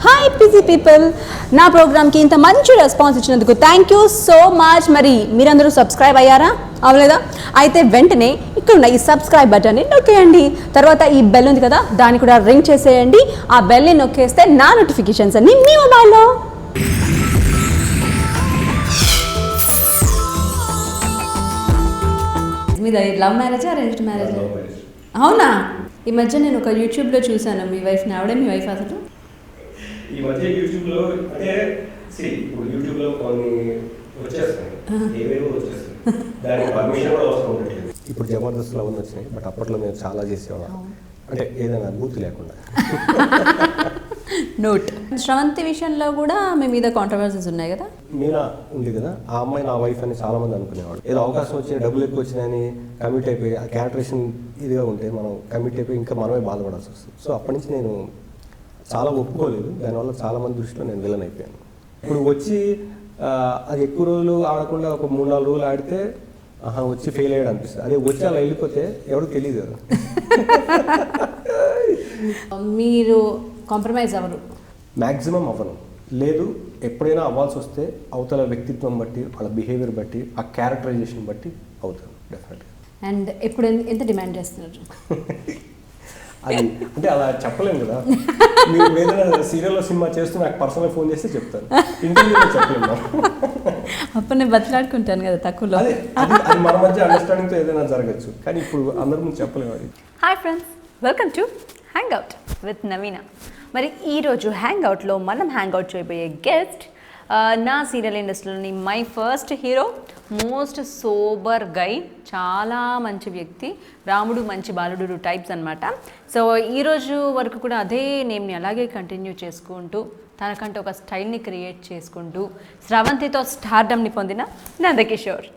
Hi PG people, నా ప్రోగ్రామ్కి ఇంత మంచి రెస్పాన్స్ ఇచ్చినందుకు థ్యాంక్ యూ సో మచ్. మరి మీరందరూ సబ్స్క్రైబ్ అయ్యారా? అవలేదా? అయితే వెంటనే ఇక్కడ ఉన్న ఈ సబ్స్క్రైబ్ బటన్ని నొక్కేయండి. తర్వాత ఈ బెల్ ఉంది కదా, దాన్ని కూడా రింగ్ చేసేయండి. ఆ బెల్ని నొక్కేస్తే నా నోటిఫికేషన్స్ అన్ని మీ మొబైల్లో. మీది లవ్ మ్యారేజా అరేంజ్డ్ మ్యారేజా? అవునా? ఈ మధ్య నేను ఒక యూట్యూబ్లో చూశాను మీ వైఫ్ని. ఆవిడే మీ వైఫ్ అసలు? ఈ మధ్య యూట్యూబ్లో అంటే ఇప్పుడు యూట్యూబ్లో కొన్ని వచ్చేస్తాయి, ఏవేవో వచ్చేస్తాయి, దానికి పర్మిషన్ కూడా అవసరం ఉండట్లేదు. ఇప్పుడు జబర్దస్త్ లవ్ వచ్చినాయి, బట్ అప్పట్లో మేము చాలా చేసేవాళ్ళం, అంటే ఏదైనా బూత్ లేకుండా. నోట్. శ్రవంతి విషయంలో కూడా మీ మీద కాంట్రవర్సీస్ ఉన్నాయి కదా? మీనా ఉంది కదా, ఆ అమ్మాయి నా వైఫ్ అని చాలా మంది అనుకునేవాళ్ళు. ఏదో అవకాశం వచ్చిన డబ్బులు ఎక్కువ వచ్చినాయని కమిట్ అయిపోయి ఆ క్యారెక్టరేషన్ ఇదిగా ఉంటే మనం కమిట్ అయిపోయి ఇంకా మనమే బాధపడాల్సి వస్తుంది. సో అప్పటి నుంచి నేను చాలా ఒప్పుకోలేదు. దానివల్ల చాలా మంది దృష్టిలో నేను విలన్ అయిపోయాను. ఇప్పుడు వచ్చి అది ఎక్కువ రోజులు ఆడకుండా ఒక 3-4 రోజులు ఆడితే వచ్చి ఫెయిల్ అయ్యాడు అనిపిస్తుంది. అదే వచ్చి అలా వెళ్ళిపోతే ఎవరికి తెలియదు కదా. మీరు కాంప్రమైజ్ అవ్వరు? మ్యాక్సిమం అవ్వను. లేదు, ఎప్పుడైనా అవ్వాల్సి వస్తే అవతల వ్యక్తిత్వం బట్టి, వాళ్ళ బిహేవియర్ బట్టి, ఆ క్యారెక్టరైజేషన్ బట్టి అవుతాను డెఫినెట్గా. అండ్ ఎప్పుడు ఎంత డిమాండ్ చేస్తున్నారు? అది అంటే అలా చెప్పలేము కదా. మీరు ఏదైనా సీరియల్లో సినిమా చేస్తూ నాకు పర్సనల్ ఫోన్ చేస్తే చెప్తాను, ఇంటర్వ్యూలో చెప్పలేము. అప్పుడు నేను బతిలాడుకుంటాను కదా తక్కువలో. అది మన మధ్య అండర్స్టాండింగ్తో ఏదైనా జరగచ్చు, కానీ ఇప్పుడు అందరి ముందు చెప్పలేము అది. Hi friends, welcome to hangout with Naveena. మరి ఈరోజు హ్యాంగ్అవుట్లో మనం హ్యాంగ్అవుట్ చేయబోయే గెస్ట్ నా సీరియల్ ఇండస్ట్రీలోని my first hero, most sober guy, చాలా మంచి వ్యక్తి, రాముడు మంచి బాలుడు టైప్స్ అనమాట. సో ఈరోజు వరకు కూడా అదే నేమ్ని అలాగే కంటిన్యూ చేసుకుంటూ తనకంటే ఒక స్టైల్ని క్రియేట్ చేసుకుంటూ స్రవంతితో స్టార్డమ్ని పొందిన నందకిషోర్.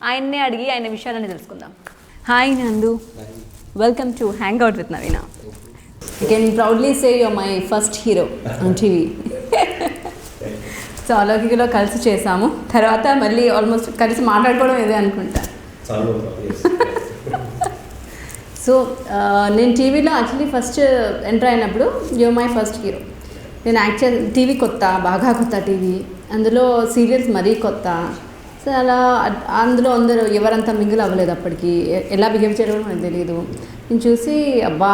ఆయన్నే అడిగి ఆయన విషయాలని తెలుసుకుందాం. Hi Nandu, welcome to hangout with Naveena. You can proudly say your my first hero on TV. So అలౌకికలో కలిసి చేసాము, తర్వాత మళ్ళీ ఆల్మోస్ట్ కలిసి మాట్లాడుకోవడం ఇదే అనుకుంటా. సో నేను టీవీలో యాక్చువల్లీ ఫస్ట్ ఎంటర్ అయినప్పుడు యువర్ మై ఫస్ట్ హీరో. నేను యాక్చువల్ టీవీ కొత్త, బాగా కొత్త టీవీ, అందులో సీరియల్స్ మరీ కొత్త. సో అలా అందులో అందరూ ఎవరంతా మింగిల్ అవ్వలేదు అప్పటికి, ఎలా బిహేవ్ చేయడం నాకు తెలియదు. నేను చూసి అబ్బా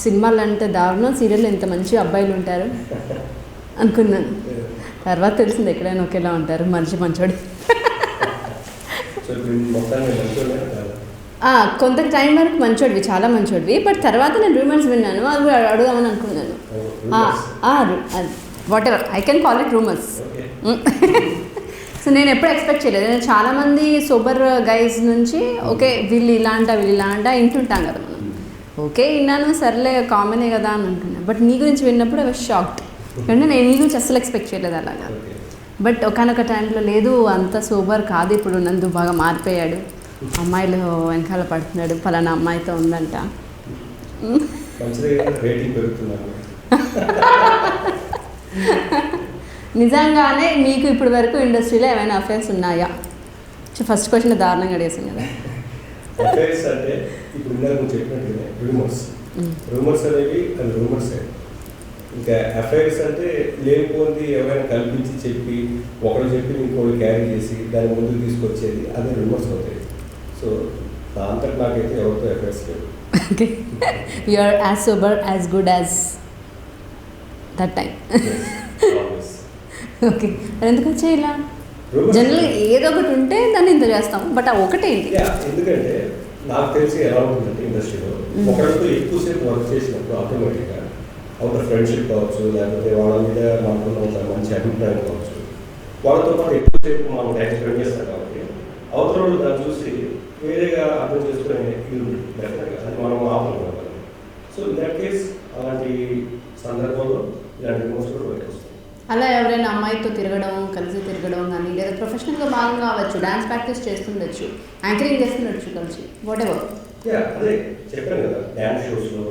సినిమాలు అంటే దారుణం, సీరియల్లో ఇంత మంచి అబ్బాయిలు ఉంటారు అనుకున్నాను. తర్వాత తెలిసింది ఎక్కడైనా ఒకేలా ఉంటారు, మనిషి మంచోడు. కొంత టైం వరకు మంచోడివి, చాలా మంచోడివి. బట్ తర్వాత నేను రూమర్స్ విన్నాను, అవి అడుగుదామని అనుకున్నాను. What ever I can call it rumours. So నేను ఎప్పుడు ఎక్స్పెక్ట్ చేయలేదు. నేను చాలామంది సూపర్ గైస్ నుంచి ఓకే వీళ్ళు ఇలా అంట వింటుంటాం కదా మనం. ఓకే విన్నాను, సర్లే కామనే కదా అని అంటున్నాను. బట్ నీ గురించి విన్నప్పుడు ఐ వాజ్ షాక్డ్. అంటే నేను నీ గురించి అస్సలు ఎక్స్పెక్ట్ చేయలేదు అలాగా. బట్ ఒకనొక టైంలో లేదు అంత సూపర్ కాదు, ఇప్పుడు నందు బాగా మారిపోయాడు, అమ్మాయిలు వెనకాల పడుతున్నాడు, పలానా అమ్మాయితో ఉందంట. నిజంగానే మీకు ఇప్పటి వరకు ఇండస్ట్రీలో ఏమైనా అఫైర్స్ ఉన్నాయా? ఫస్ట్ క్వశ్చన్ దారుణంగా అడిగేసాను కదా. అఫైర్స్ అంటే ఇప్పుడు ఇందాక చెప్పినట్టుగా రూమర్స్ అనేవి అది రూమర్స్. ఇంకా అఫైర్స్ అంటే లేనిపోయింది ఎవరైనా కల్పించి చెప్పి ఒకరు చెప్పి ఇంకోటి క్యారీ చేసి దాని ముందుకు తీసుకొచ్చేది, అదే రూమర్స్ అవుతాయి. సో దాంతో నాకైతే ఎవరితో అఫైర్స్ లేవు. Okay, you are as sober as good as that time. Okay, ఎందుకు వచ్చాయి ఇలా? జనరల్గా ఏదో ఒకటి ఉంటే దాన్ని ఇంత చేస్తాం, బట్ ఆ ఒకటే ఏంటి? ఎందుకంటే నాకు తెలిసి ఎలా ఉంటుందంటే ఇండస్ట్రీలో ఒకరితో ఎక్కువసేపు వర్క్ చేసినప్పుడు ఆటోమేటిక్గా ఒక ఫ్రెండ్షిప్ కావచ్చు, లేకపోతే వాళ్ళ మీద మనకున్న ఒక మంచి అభిప్రాయం కావచ్చు, వాళ్ళతో పాటు ఎక్కువసేపు మనం టైం స్పెండ్ చేస్తాం కాబట్టి అవతల వాళ్ళు దాన్ని చూసి వేరేగా అర్థం చేసుకునే ఇది ఉంటుంది డెఫినెట్గా, అది మనం ఆపలేము. సో ఇన్ దట్ కేస్ అలాంటి సందర్భంలో ఇలాంటి రిమోట్స్ కూడా బయటకు వస్తాయి. అలా ఎవరైనా అమ్మాయితో తిరగడం, కలిసి తిరగడం కానీ, లేదా ప్రొఫెషనల్గా భాగంగా అవ్వచ్చు, డాన్స్ ప్రాక్టీస్ చేస్తుండొచ్చు, యాంకరింగ్ చేస్తుండొచ్చు కలిసి, వాట్ ఎవర్. అదే చెప్పాను కదా, డ్యాన్స్ షోస్లో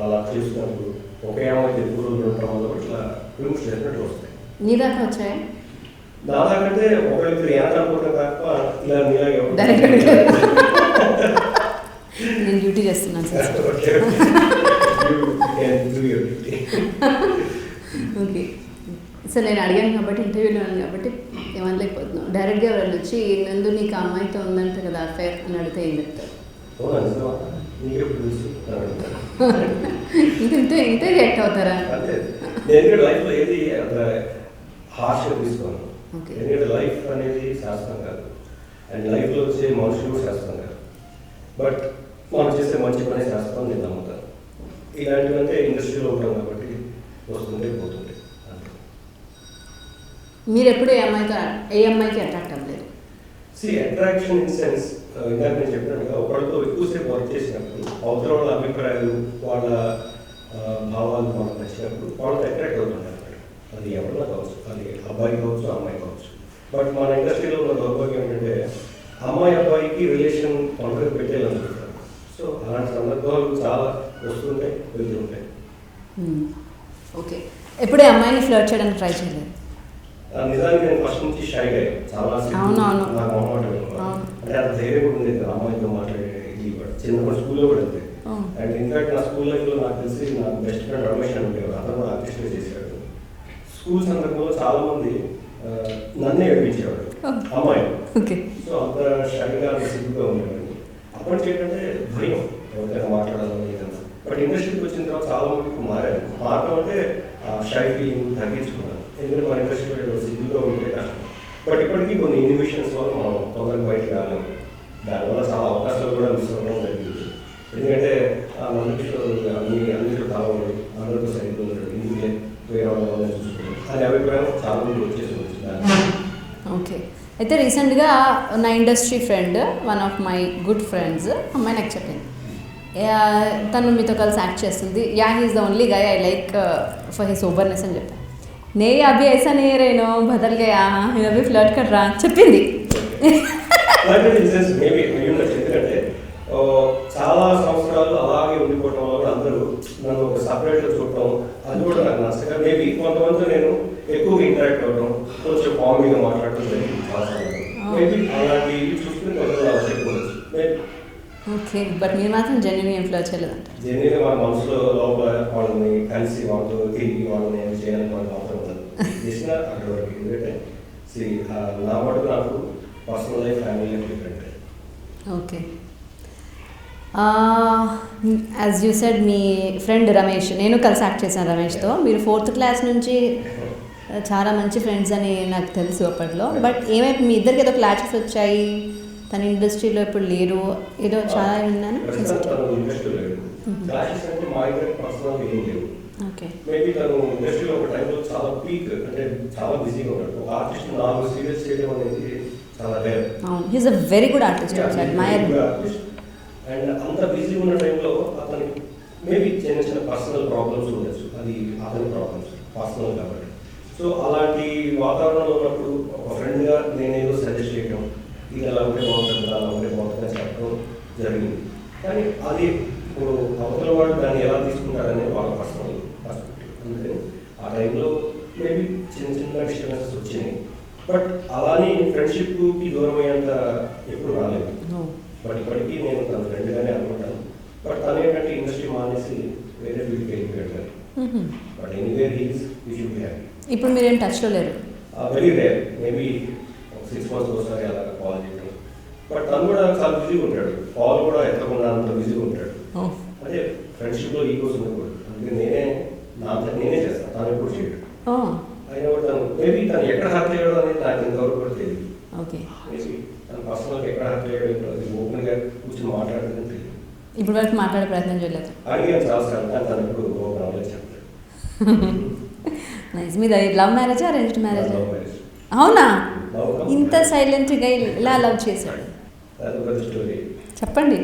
అలా చేస్తున్నప్పుడు ఒకే అమ్మాయి ఎక్కువ రోజులు ఉండటం వల్ల ఇట్లా ఫిల్మ్స్ డెఫినెట్గా వస్తాయి. నీ దాకా వచ్చాయా? దాదాకంటే ఒకరికి రియాక్ట్ అనుకుంటాం తప్ప ఇలా నీలాగే నేను డ్యూటీ చేస్తున్నాను సార్. ఓకే, సో నేను అడిగాను కాబట్టి ఇంటర్వ్యూలో ఉన్నాను కాబట్టి ఏమనలేకపోతున్నాను. డైరెక్ట్గా ఎవరైనా వచ్చి నందు నీకు ఆ అమ్మాయితో ఉందంట కదా అఫైర్ అని అడిగితే ఏం చెప్తారు? ఇంతే ఇంతే రియాక్ట్ అవుతారా? నేను లైఫ్లో ఏది అంత హార్ష్గా తీసుకోను. ఓకే. ఎందుకంటే లైఫ్ అనేది శాస్త్రం కాదు, అండ్ లైఫ్లో వచ్చే మనుషులు శాస్త్రం కాదు. బట్ మనం చేసే మంచి పని శాస్త్రం నేను నమ్ముతాను. ఇలాంటివంటే ఇండస్ట్రీలో ఉంటాం కాబట్టి వస్తుంటే పోతుంటే అంతే. మీరు ఎప్పుడు ఏ అమ్మాయికి అట్రాక్ట్ అవ్వలేదు? అట్రాక్షన్ ఇన్ సెన్స్ ఇందాక నేను చెప్పినట్టుగా ఒకరితో ఎక్కువసేపు వర్క్ చేసినప్పుడు అవతల వాళ్ళ అభిప్రాయాలు వాళ్ళ భావాలు మనకు నచ్చినప్పుడు వాళ్ళతో అట్రాక్ట్ అవుతుంటారు. అది ఎవరైనా కావచ్చు, అది అబ్బాయి కావచ్చు అమ్మాయి కావచ్చు. బట్ మన ఇండస్ట్రీలో ఉన్న దౌర్భాగ్యం ఏంటంటే అమ్మాయి అబ్బాయికి రిలేషన్ తొందరగా పెట్టేయాలనుకుంటారు. సో అలాంటి సందర్భాలు చాలా వస్తుంటాయి, వెళ్తుంటాయి. ఓకే, ఎప్పుడే అమ్మాయిని ఫ్లర్ట్ చేయడానికి ట్రై చేయలేదు? నిజానికి నేను ఫస్ట్ నుంచి షైగా చాలా అవునవును. నాకు అమ్మాట అంటే అది ధైర్యం కూడా ఉండేది అమ్మాయితో మాట్లాడేది. చిన్నప్పుడు స్కూల్లో కూడా వెళ్తే అండ్ ఇన్ఫాక్ట్ నా స్కూల్ లైఫ్లో నాకు తెలిసి నాకు బెస్ట్ ఫ్రెండ్ రమేష్ అని ఉండేవాడు. అతను కూడా ఆర్టిస్ట్గా చేశాడు. స్కూల్ సందర్భంలో చాలా మంది నన్నే ఏడిపించేవాడు అమ్మాయి. ఓకే. సో అంత షైగా అంత సిగ్గుగా ఉండేవాడు. అప్పటి ఏంటంటే భయం ఎవరికైనా మాట్లాడాలని ఏదైనా. బట్ ఇండస్ట్రీకి వచ్చిన తర్వాత చాలా మందికి మారారు. మారడం అంటే షై ఫీలింగ్ తగ్గించుకున్నాను. ఎందుకంటే మన ఇండస్ట్రీలో సిగ్గుగా ఉంటే కష్టం. బట్ ఇప్పటికీ కొన్ని ఇన్హిబిషన్స్ వల్ల మనం తొందరగా బయటకు రాలేము. దానివల్ల చాలా అవకాశాలు కూడా మిస్ అవ్వడం జరిగింది. ఎందుకంటే నందకిషోర్ అన్నింటిలో కావాలి, అందరితో సరిగ్గా ఉండడు, ఇందుకే వేరే వాళ్ళ చూసుకుంటాం అనే అభిప్రాయం చాలా మంది వచ్చేసి వచ్చింది. ఓకే, అయితే రీసెంట్గా నా industry friend, one of my good friends అమ్మాయి నాకు చెప్పింది, తను మీతో కలిసి యాక్ట్ చేస్తుంది. He's the only guy I like for his ఓవర్నెస్ అని చెప్పాను. నే అభి ఐసా నే రేనో బదల్ గయా అభి ఫ్లర్ట్ కర్ రా చెప్పింది. ఎందుకంటే చాలా సంవత్సరాలు అలాగే ఉండిపోవటం వల్ల అందరూ నన్ను ఒక సపరేట్గా చూడటం అది కూడా నాకు నచ్చక మేబీ కొంతమంది నేను ఎక్కువగా ఇంటరాక్ట్ అవ్వడం, కొంచెం కామెడీగా మాట్లాడటం జరిగింది చాలా సందర్భాలు. మేబీ అలాంటి చూసుకుని కొంతమంది అలా చెప్పుకోవచ్చు. ఓకే, బట్ మీరు మాత్రం జెన్యున్ ఏం ఫ్లర్ట్ చేయలేదంట? జెన్యున్గా మన మనసులో లోపల వాళ్ళని కలిసి వాళ్ళతో తిరిగి వాళ్ళని ఏం చేయాలని వాళ్ళకి అవసరం ఉండదు. చేసిన అక్కడ వరకు. ఎందుకంటే నా మటుకు నాకు personal life, family life different. Okay, as you said me friend Ramesh, నేను కలిసి యాక్ట్ చేశాను రమేష్తో. మీరు 4th క్లాస్ నుంచి చాలా మంచి ఫ్రెండ్స్ అని నాకు తెలుసు అప్పట్లో. బట్ ఏమైపు మీ ఇద్దరికి ఏదో క్లాషెస్ వచ్చాయి, తన ఇండస్ట్రీలో ఇప్పుడు లేరు ఏదో చాలా విన్నాను. ఓకే, మేబీ తను ఇండస్ట్రీలో ఒక టైంలో చాలా పీక్, అంటే చాలా బిజీగా ఉన్నాడు. ఒక ఆర్టిస్ట్ 4 సీరియల్స్ చేయడం అనేది చాలా రేర్. అవును, he's a very good artist. And అంత బిజీ ఉన్న టైంలో అతనికి మేబీ చిన్న చిన్న పర్సనల్ ప్రాబ్లమ్స్ ఉండొచ్చు. అది అతని ప్రాబ్లమ్స్ పర్సనల్ కాబట్టి. సో అలాంటి వాతావరణంలో ఉన్నప్పుడు ఒక ఫ్రెండ్గా నేనేదో సజెస్ట్ చేయడం, ఇది అలా ఉంటే బాగుంటుంది, అలా ఉంటే బాగుంటుందని చెప్పడం జరిగింది. కానీ అది ఇప్పుడు అవతల వాళ్ళు దాన్ని ఎలా తీసుకుంటారనే వాళ్ళ పర్సనల్ పర్స్పెక్టివ్. అందుకని ఆ టైంలో మేబీ చిన్న చిన్న డిస్టర్బెన్సెస్ వచ్చినాయి. బట్ అలానే ఫ్రెండ్షిప్కి దూరం అయ్యేంత ఎప్పుడు రాలేదు. బట్ ఇప్పటికీ నేను తన ఫ్రెండ్గానే అనుకుంటాను. బట్ తను ఏంటంటే ఇండస్ట్రీ మానేసి వేరే ఫీల్డ్కి వెళ్ళిపోయాడు. But anywhere he's we should be happy. ఇప్పుడు మీరేం టచ్లో లేరు? వెరీ రేర్, మేబీ 6 months ఒకసారి అలా కాల్ చేయడం. బట్ తను కూడా చాలా బిజీగా ఉంటాడు. కాల్ కూడా ఎత్తకుండా అంత బిజీగా ఉంటాడు. అదే ఫ్రెండ్షిప్లో ఈగోస్ ఉండకూడదు. అందుకే నా అంతా నేనే చేస్తాను, తను ఎప్పుడు చేయడు. అయినా కూడా తను మేబీ తను ఎక్కడ హర్ట్ చేయడం అనేది నాకు ఇంతవరకు కూడా తెలియదు. ఓకే, మేబీ తను పర్సనల్గా ఎక్కడ హర్ట్ చేయడం, అది ఓపెన్గా కూర్చొని మాట్లాడడం తెలియదు. ఇప్పుడు వరకు మాట్లాడే ప్రయత్నం చేయలేదు? అడిగాను చాలాసార్లు, కానీ తను ఎప్పుడు ఓపెన్ అవ్వలేదు చెప్పలేదు. నైస్. మీది లవ్ మ్యారేజా అరేంజ్డ్ మ్యారేజా? Love marriage. అవునా? ఇంత సైలెంట్గా ఇలా లవ్ చేశాడు? అది ఒక స్టోరీ చెప్పండి.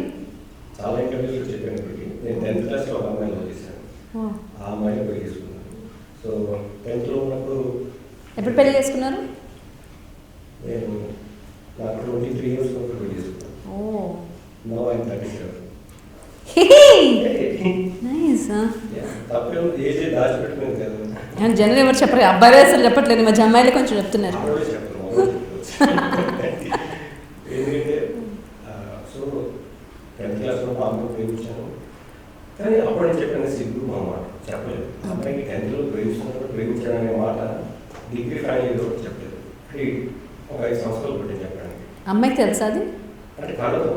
చాలా ఇంటర్వ్యూస్లో చెప్పాను. నేను 10th క్లాస్లో ఒక అమ్మాయిని లవ్ చేశాను. ఆ అమ్మాయిని పెళ్లి చేసుకున్నాను. సో 10th ఉన్నప్పుడు. ఎప్పుడు పెళ్లి చేసుకున్నారు? నేను నాకు 23 years పెళ్లి చేసుకున్నాను. Now I'm 37. నైస్. తప్పే ఏజ్ దాచిపెట్టుకునేది కదా. జనరల్ ఎవరు చెప్పరు, అబ్బాయిలు అసలు చెప్పట్లేదు, మధ్య అమ్మాయిలు కొంచెం చెప్తున్నారు. ఆడవాళ్ళే చెప్తారు, మగవాళ్ళు చెప్పరు. ఎందుకంటే సో 10th క్లాస్లో బాగా ప్రేమించాను, కానీ అప్పుడు నేను చెప్పిన సిగ్గు మా మాట చెప్పలేదు. అబ్బాయికి 10th ప్రేమిస్తున్నప్పుడు ప్రేమించాడనే మాట డిగ్రీ ఫైనల్ ఇయర్ వరకు చెప్పలేదు. ఒక 5 సంవత్సరాలు పట్టింది చెప్పడానికి. అమ్మాయికి తెలుసా అది? అంటే కళ్ళతో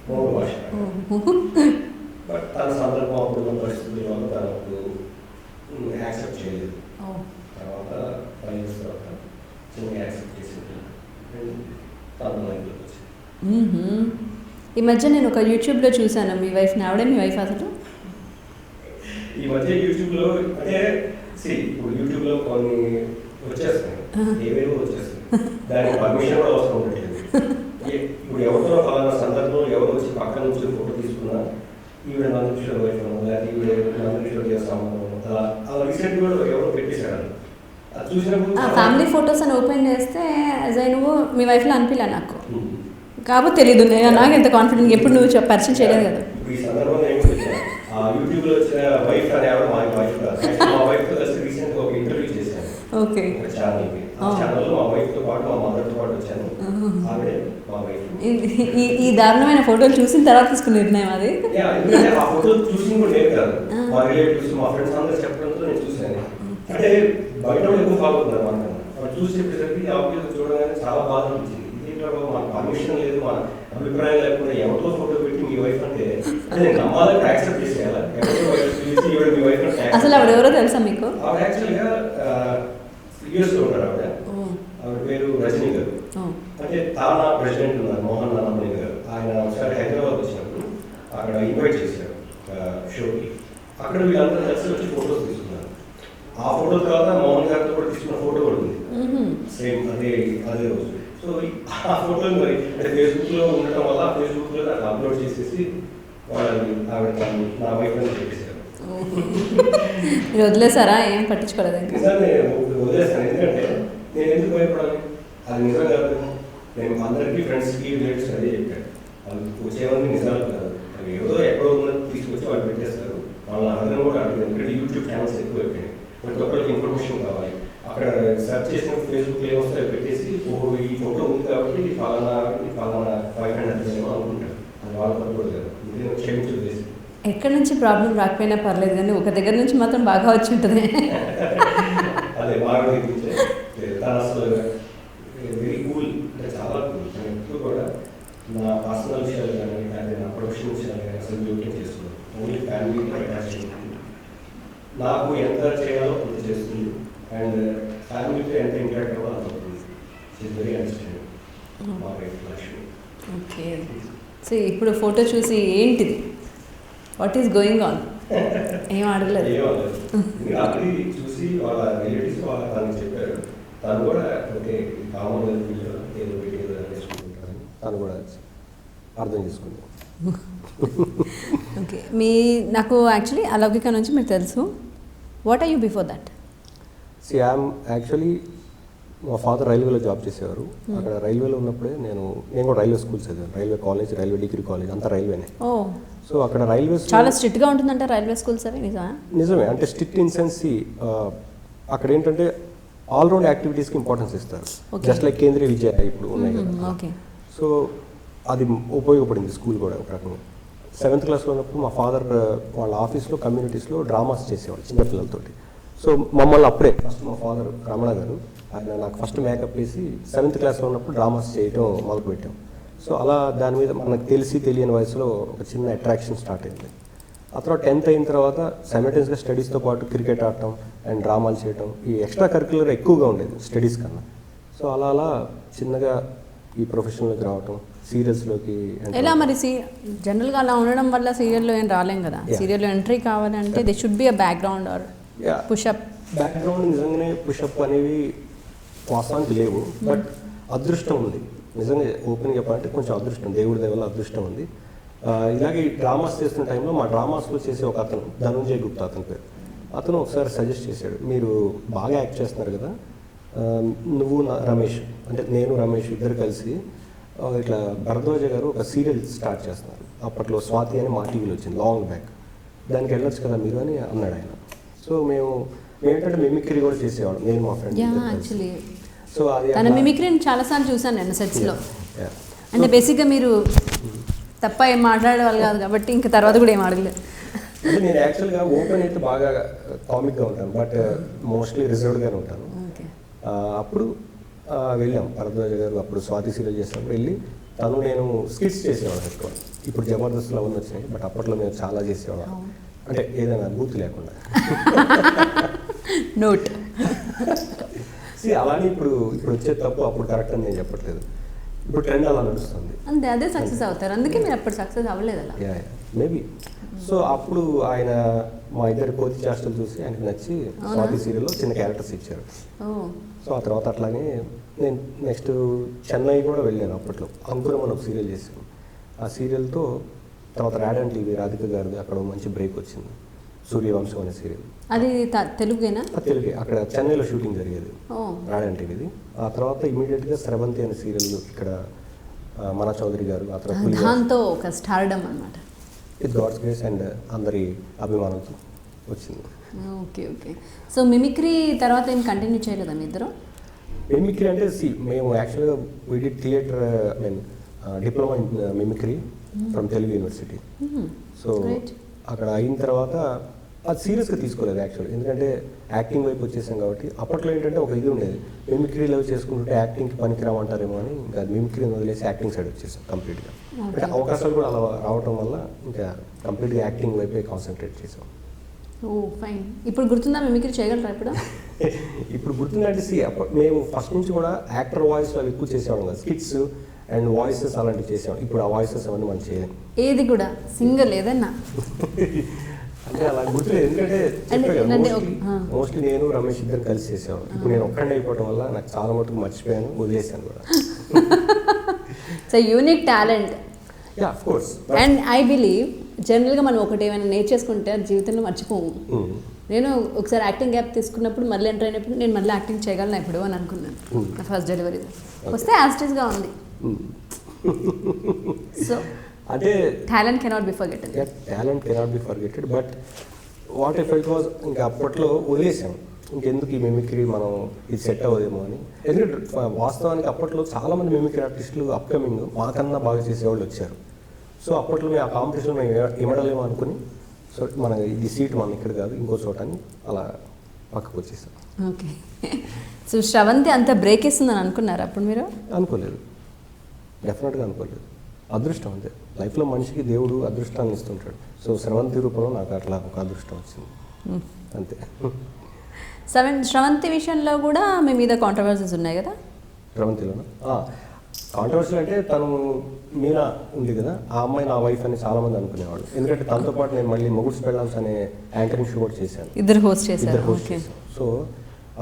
మూడు భాష. బట్ తన సందర్భం అప్పుడున్న పరిస్థితుల వల్ల తనకు యాక్సెప్ట్ చేయలేదు. తర్వాత 5 years తర్వాత చిన్నగా యాక్సెప్ట్ చేసింది. తన లైఫ్లోకి వచ్చింది. ఈ మధ్య నేను ఒక యూట్యూబ్లో చూశాను మీ వైఫ్ని. ఆవిడే మీ వైఫ్ అసలు? ఈ మధ్య యూట్యూబ్లో అంటే ఇప్పుడు యూట్యూబ్లో కొన్ని వచ్చేస్తున్నాయి, ఏవేవో వచ్చేస్తున్నాయి, దానికి పర్మిషన్ కూడా అవసరం ఉండట్లేదు. ఇప్పుడు ఎవరితో ఫలానా సందర్భంలో ఎవరు వచ్చి పక్కన నుంచి ఫోటో తీసుకున్నా ఈవిడ నందకిషోర్ వైఫ్ లేదా ఈవిడ నందకిషోర్ చేస్తాము అలా రీసెంట్ కూడా ఎవరో పెట్టేశారు. అది చూసినప్పుడు ఫ్యామిలీ ఫొటోస్ అని ఓపెన్ చేస్తే నువ్వు మీ వైఫ్లో అనిపించలే నాకు, కాబట్టి తెలీదు. నాకు ఎంత కాన్ఫిడెంట్, ఎప్పుడు నువ్వు పరిచయం చేయలేదు కదా. ఈ సందర్భంలో యూట్యూబ్లో వచ్చిన వైఫ్ అనే ఆవిడ మా వైఫ్ కాదు. మా వైఫ్తో కలిసి రీసెంట్గా ఒక ఇంటర్వ్యూ చేశాను. ఓకే. ఒక ఛానల్కి. ఆ ఛానల్లో మా వైఫ్తో పాటు మా మదర్తో పాటు వచ్చాను. ఆవిడే మా వైఫ్. ఈ దారుణమైన ఫోటోలు చూసిన తర్వాత తీసుకున్న నిర్ణయం అది? ఎందుకంటే ఆ ఫోటోలు చూసి కూడా నేను కాదు, మా రిలేటివ్స్ మా ఫ్రెండ్స్ అందరూ చెప్పడంతో నేను చూశాను. అంటే బయట ఎక్కువ ఫాలో అవుతున్నారు మనకన్నా. వాళ్ళు చూసి చెప్పేసరికి ఆ వీడియో చూడగానే చాలా బాధ అనిపించింది. మన పర్మిషన్ లేదు, మన అభిప్రాయం లేకుండా ఎవరితో ఫోటో పెట్టి మీ వైఫ్ అంటే నేను నమ్మాలని యాక్సెప్ట్ చేసేయాలి. ఎవరితో వైఫ్ చూసి ఈవిడ మీ వైఫ్ అంటే అసలు ఆవిడ ఎవరో తెలుసా మీకు? ఆవిడ యాక్చువల్గా యూఎస్లో ఉన్నారు. ఆవిడ పేరు రజనీ గారు. అంటే తానా ప్రెసిడెంట్ ఉన్నారు మోహన్ నానమణి గారు. ఆయన ఒకసారి హైదరాబాద్ వచ్చినప్పుడు అక్కడ ఇన్వైట్ చేశారు షోకి. అక్కడ వీళ్ళందరూ కలిసి వచ్చి ఫోటోస్ తీసుకున్నారు. ఆ ఫోటో తర్వాత మోహన్ గారితో కూడా తీసుకున్న ఫోటో కూడా ఉంది, సేమ్ అదే రోజు. సో ఆ ఫోటోలు మరి అంటే ఫేస్బుక్లో ఉండటం వల్ల ఫేస్బుక్లో నాకు అప్లోడ్ చేసేసి వాళ్ళని ఆవిడ నా వైఫ్ అని చెప్పేశారు. మీరు వదిలేసారా? ఏం పట్టించుకోలేదు ఇంకా? నిజంగా వదిలేస్తాను, ఎందుకంటే నేను ఎందుకు భయపడాలి? అది నిజం కాదు. నేను అందరికీ ఫ్రెండ్స్కి రిలేటివ్స్ అదే చెప్పాను, వాళ్ళు వచ్చేవన్నీ నిజాలు కాదు. అవి ఏదో ఎక్కడో ఉన్నది తీసుకొచ్చి వాళ్ళు పెట్టేస్తారు. వాళ్ళని అడగడం కూడా అడగదు, ఎందుకంటే యూట్యూబ్ ఛానల్స్ ఎక్కువ అయిపోయాయి. ప్రతి ఒక్కరికి ఇన్ఫర్మేషన్ కావాలి. అక్కడ సెర్చ్ చేసిన ఫేస్బుక్లో ఏమొస్తాయో పెట్టేసి ఈ ఫోటో ఉంది కాబట్టి ఫలానా వైఫ్ అండ్ హస్బెండ్ అనుకుంటారు. అది వాళ్ళ పని కూడా లేదు. ఇది క్షమించు. ఎక్కడి నుంచి ప్రాబ్లం రాకపోయినా పర్లేదు, కానీ ఒక దగ్గర నుంచి మాత్రం బాగా వచ్చి ఉంటుంది. అదే బాగా తను అసలు వెరీ కూల్, అంటే చాలా కూల్. నేను ఎప్పుడు కూడా నా పర్సనల్ విషయాలు కానీ అదే నా ప్రొఫెషనల్ విషయాలు కానీ అసలు జోక్యం చేస్తున్నాను. ఓన్లీ ఫ్యామిలీతో అటాచ్ ఉంటుంది. నాకు ఎంత చేయాలో అంత చేస్తుంది, అండ్ ఫ్యామిలీతో ఎంత ఇంటరాక్ట్ అవ్వాలో అంత అవుతుంది. ఇట్స్ వెరీ అండర్స్టాండింగ్ మా వైఫ్ లక్ష్మి. ఓకే. సో ఇప్పుడు ఫోటో చూసి ఏంటిది, వాట్ ఈస్ గోయింగ్ ఆన్? ఏం అడగలేదు. అక్కడ చూసి వాళ్ళ రిలేటివ్స్ వాళ్ళ తనకి చెప్పారు. తను కూడా ఓకే కామన్ ఏదో ఏదో చేసుకుంటుంటారని తను కూడా అర్థం చేసుకుంది. ఓకే. నాకు యాక్చువల్లీ అలౌకిక నుంచి మీకు తెలుసు. What are you before that? I'm actually మా ఫాదర్ రైల్వేలో జాబ్ చేసేవారు. అక్కడ రైల్వేలో ఉన్నప్పుడే నేను కూడా రైల్వే స్కూల్ చదివాను. Railway college, railway degree college అంతా రైల్వేనే. సో అక్కడ రైల్వే చాలా స్ట్రిక్ట్గా ఉంటుందంటే రైల్వే స్కూల్స్ అవి నిజమే. అంటే స్ట్రిక్ట్ ఇన్ సెన్స్ అక్కడ ఏంటంటే ఆల్రౌండ్ యాక్టివిటీస్కి ఇంపార్టెన్స్ ఇస్తారు. జస్ట్ లైక్ కేంద్రీయ విద్య ఇప్పుడు ఉన్నాయి కదా. సో అది ఉపయోగపడింది స్కూల్ కూడా ఒక రకంగా. 7th క్లాస్లో ఉన్నప్పుడు మా ఫాదర్ వాళ్ళ ఆఫీస్లో కమ్యూనిటీస్లో డ్రామాస్ చేసేవాళ్ళు చిన్నపిల్లలతోటి. సో మమ్మల్ని అప్పుడే ఫస్ట్ మా ఫాదర్ రమణ గారు ఆయన నాకు ఫస్ట్ మేకప్ వేసి 7th క్లాస్లో ఉన్నప్పుడు డ్రామాస్ చేయటం మొదలుపెట్టాం. సో అలా దాని మీద మనకు తెలియని వయసులో ఒక చిన్న అట్రాక్షన్ స్టార్ట్ అయింది. ఆ తర్వాత 10th అయిన తర్వాత సైమల్టేనియస్గా స్టడీస్తో పాటు క్రికెట్ ఆడటం అండ్ డ్రామాలు చేయటం, ఈ ఎక్స్ట్రా కరిక్యులర్ ఎక్కువగా ఉండేది స్టడీస్ కన్నా. సో అలా చిన్నగా ఈ ప్రొఫెషన్లోకి రావటం, సీరియల్స్లోకి. ఎలా మరి జనరల్గా అలా ఉండడం వల్ల సీరియల్లో ఏం రాలేం కదా. సీరియల్లో ఎంట్రీ కావాలంటే they should be a background or push up. Background నిజంగానే పుషప్ అనేవి వాస్తవానికి లేవు, బట్ అదృష్టం ఉంది. నిజంగా ఓపెన్ చెప్పాలంటే కొంచెం అదృష్టం, దేవుడి దయవల్ల అదృష్టం ఉంది. ఇలాగే డ్రామాస్ చేస్తున్న టైంలో మా డ్రామాస్లో చేసే ఒక అతను ధనుంజయ్ గుప్తా అతని పేరు, అతను ఒకసారి సజెస్ట్ చేశాడు, మీరు బాగా యాక్ట్ చేస్తున్నారు కదా, నువ్వు రమేష్ అంటే నేను రమేష్ ఇద్దరు కలిసి ఇట్లా భరద్వాజ గారు ఒక సీరియల్ స్టార్ట్ చేస్తున్నారు. అప్పట్లో స్వాతి అని మా టీవీలో వచ్చింది లాంగ్ బ్యాక్, దానికి వెళ్ళొచ్చు కదా మీరు అని అన్నాడు ఆయన. సో మేము ఏంటంటే మిమిక్రీ కూడా చేసేవాడు నేను మా ఫ్రెండ్. యాక్చువల్లీ సో అది తన అట్లా- మిమిక్రీని చాలాసార్లు చూసాను నేను సెట్స్లో. Yeah. అంటే బేసిక్గా మీరు తప్ప ఏం మాట్లాడే వాళ్ళు కాదు కాబట్టి ఇంకా తర్వాత కూడా ఏం అడగలేదు. అంటే నేను యాక్చువల్గా ఓపెన్ అయితే బాగా కామిక్గా ఉంటాను, బట్ మోస్ట్లీ రిజర్వ్డ్గానే ఉంటాను. ఓకే. అప్పుడు వెళ్ళాం భరద్వాజ గారు అప్పుడు స్వాతి సీరియల్ చేసినప్పుడు వెళ్ళి తను నేను స్కిట్స్ చేసేవాడు ఎక్కువ. ఇప్పుడు జబర్దస్త్లో అవన్నీ వచ్చినాయి, బట్ అప్పట్లో మేము చాలా చేసేవాళ్ళం. అంటే ఏదైనా బూత్ లేకుండా. నోట్. అలానే ఇప్పుడు వచ్చే తప్పు అప్పుడు కరెక్ట్ అని నేను చెప్పట్లేదు, ఇప్పుడు ట్రెండ్ అలా నడుస్తుంది. అంతే, అదే సక్సెస్ అవుతారు. అందుకే మీరు అప్పుడు సక్సెస్ అవ్వలేదు అలా. మేబీ. సో అప్పుడు ఆయన మా ఇద్దరు కోతి చేష్టలు చూసి ఆయనకు నచ్చి స్వాతి సీరియల్లో చిన్న క్యారెక్టర్స్ ఇచ్చారు. సో ఆ తర్వాత అట్లానే నేను నెక్స్ట్ చెన్నై కూడా వెళ్ళాను. అప్పట్లో అంకురం అని ఒక సీరియల్ చేశాను. ఆ సీరియల్తో తర్వాత రాడన్ టీవీ రాధిక గారిది అక్కడ మంచి బ్రేక్ వచ్చింది, సూర్యవంశం అనే సీరియల్. అది తెలుగునా? తెలుగే. అక్కడ చెన్నైలో షూటింగ్ జరిగేది రాడన్ టీవీది. ఆ తర్వాత ఇమీడియట్గా స్రవంతి అనే సీరియల్ ఇక్కడ మన చౌదరి గారు, ఆ తర్వాత దాంతో ఒక స్టార్డమ్ అనమాట. విత్ గాడ్స్ గ్రేస్ అండ్ అందరి అభిమానంతో వచ్చింది. Okay okay. సో మిమిక్రీ తర్వాత ఏం కంటిన్యూ చేయలేదా మీ ఇద్దరు? మిమిక్రీ అంటే మేము యాక్చువల్గా we did theatre, I mean diploma in mimicry from Telugu university. So అక్కడ అయిన తర్వాత అది సీరియస్గా తీసుకోలేదు యాక్చువల్లీ, ఎందుకంటే యాక్టింగ్ వైపు వచ్చేసాం కాబట్టి. అప్పట్లో ఏంటంటే ఒక ఇది ఉండేది, మిమిక్రీలో చేసుకుంటుంటే యాక్టింగ్కి పనికిరామంటారేమో అని ఇంకా మిమిక్రీని వదిలేసి యాక్టింగ్ సైడ్ వచ్చేసాం కంప్లీట్గా. అంటే అవకాశాలు కూడా అలా రావటం వల్ల ఇంకా కంప్లీట్గా యాక్టింగ్ వైపే కాన్సన్ట్రేట్ చేసాం. ఓ ఫైన్. ఇప్పుడు గుర్తుందా మిమిక్రీ చేయగలరా ఇప్పుడు? ఇప్పుడు గుర్తుందంటే మేము ఫస్ట్ నుంచి కూడా యాక్టర్ వాయిస్ అవి ఎక్కువ చేసేవాళ్ళం కదా, స్కిట్స్ అండ్ వాయిసెస్ అలాంటివి చేసేవాళ్ళం. ఇప్పుడు ఆ వాయిసెస్ అవన్నీ మనం చేయలేము. ఏది కూడా సింగల్ ఏదన్నా అంటే అలా గుర్తులేదు, ఎందుకంటే మోస్ట్లీ నేను రమేష్ ఇద్దరు కలిసి చేసేవాడు. ఇప్పుడు నేను ఒక్కడే అయిపోవడం వల్ల నాకు చాలా మటుకు మర్చిపోయాను, వదిలేసాను కూడా. So unique talent. Yeah of course. And I believe జనరల్గా మనం ఒకటి ఏమైనా నేర్చేసుకుంటే అది జీవితంలో మర్చిపోము. నేను ఒకసారి యాక్టింగ్ గ్యాప్ తీసుకున్నప్పుడు మళ్ళీ ఎంటర్ అయినప్పుడు నేను మళ్ళీ యాక్టింగ్ చేయగలను ఇప్పుడు అని అనుకున్నాను. నా ఫస్ట్ డెలివరీ వస్తే యాస్టీస్గా ఉంది. సో అంటే talent cannot be ఫర్గెటెడ్. Talent cannot be ఫర్గెటెడ్, but what if it was ఇంకా అప్పట్లో వదిలేసాం. ఇంకెందుకు ఈ మిమిక్రీ, మనం ఇది సెట్ అవ్వదేమో అని. ఎందుకంటే వాస్తవానికి అప్పట్లో చాలామంది మిమిక్రీ ఆర్టిస్టులు అప్కమింగ్ మాకన్నా బాగా చేసేవాళ్ళు వచ్చారు. సో అప్పట్లో మేము ఆ కాంపిటీషన్ మేము ఇవ్వడలేమో అనుకుని, సో మన ఇది సీట్ మనం ఇక్కడ కాదు ఇంకో చోట అని అలా పక్కకు వచ్చేసాం. ఓకే. సో శ్రవంతి అంత బ్రేక్ ఇస్తుందని అనుకున్నారు అప్పుడు మీరు? అనుకోలేదు, డెఫినెట్గా అనుకోలేదు. అదృష్టం అంతే, లైఫ్లో మనిషికి దేవుడు అదృష్టాన్ని ఇస్తుంటాడు. సో శ్రవంతి రూపంలో నాకు అట్లా ఒక అదృష్టం వచ్చింది అంతే. శ్రవంతి విషయంలో కూడా మీ మీద కాంట్రవర్సీస్ ఉన్నాయి కదా? శ్రవంతిలోనా? కాంట్రవర్సీ అంటే తను మీనా ఉంది కదా, ఆ అమ్మాయి నా వైఫ్ అని చాలా మంది అనుకునేవాళ్ళు. ఎందుకంటే తనతో పాటు నేను మళ్ళీ మొగుడ్స్ పెళ్ళాల్సి అనే యాంకరింగ్ షో కూడా చేశాను. ఇద్దరు హోస్ట్ చేశారు. సో